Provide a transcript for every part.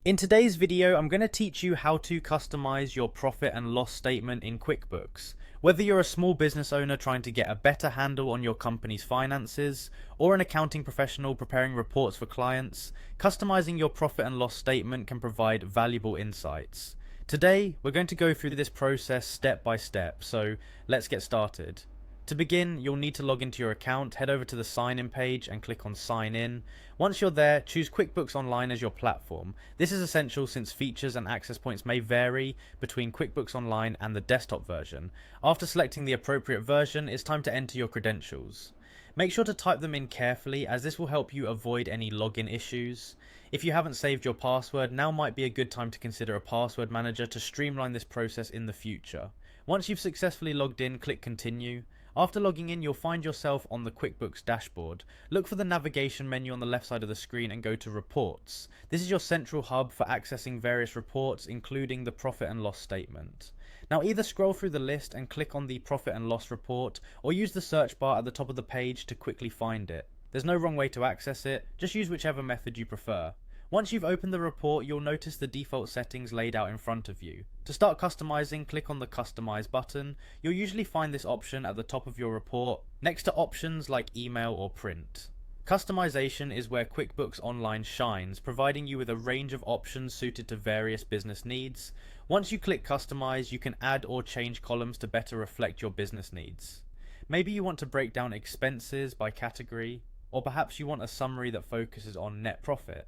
In today's video, I'm going to teach you how to customize your profit and loss statement in QuickBooks. Whether you're a small business owner trying to get a better handle on your company's finances, or an accounting professional preparing reports for clients, customizing your profit and loss statement can provide valuable insights. Today, we're going to go through this process step by step, so let's get started. To begin, you'll need to log into your account, head over to the sign in page and click on sign in. Once you're there, choose QuickBooks Online as your platform. This is essential since features and access points may vary between QuickBooks Online and the desktop version. After selecting the appropriate version, it's time to enter your credentials. Make sure to type them in carefully as this will help you avoid any login issues. If you haven't saved your password, now might be a good time to consider a password manager to streamline this process in the future. Once you've successfully logged in, click continue. After logging in, you'll find yourself on the QuickBooks dashboard. Look for the navigation menu on the left side of the screen and go to Reports. This is your central hub for accessing various reports, including the profit and loss statement. Now either scroll through the list and click on the profit and loss report, or use the search bar at the top of the page to quickly find it. There's no wrong way to access it, just use whichever method you prefer. Once you've opened the report, you'll notice the default settings laid out in front of you. To start customizing, click on the Customize button. You'll usually find this option at the top of your report, next to options like email or print. Customization is where QuickBooks Online shines, providing you with a range of options suited to various business needs. Once you click Customize, you can add or change columns to better reflect your business needs. Maybe you want to break down expenses by category, or perhaps you want a summary that focuses on net profit.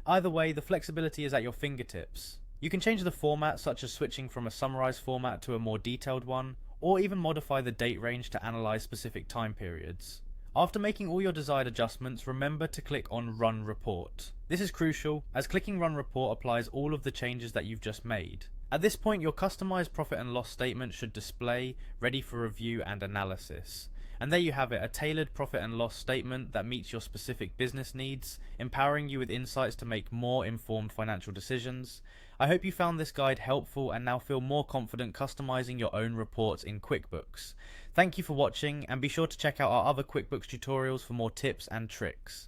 Either way, the flexibility is at your fingertips. You can change the format, such as switching from a summarized format to a more detailed one, or even modify the date range to analyze specific time periods. After making all your desired adjustments, remember to click on Run Report. This is crucial, as clicking Run Report applies all of the changes that you've just made. At this point, your customized profit and loss statement should display, ready for review and analysis. And there you have it, a tailored profit and loss statement that meets your specific business needs, empowering you with insights to make more informed financial decisions. I hope you found this guide helpful and now feel more confident customizing your own reports in QuickBooks. Thank you for watching, and be sure to check out our other QuickBooks tutorials for more tips and tricks.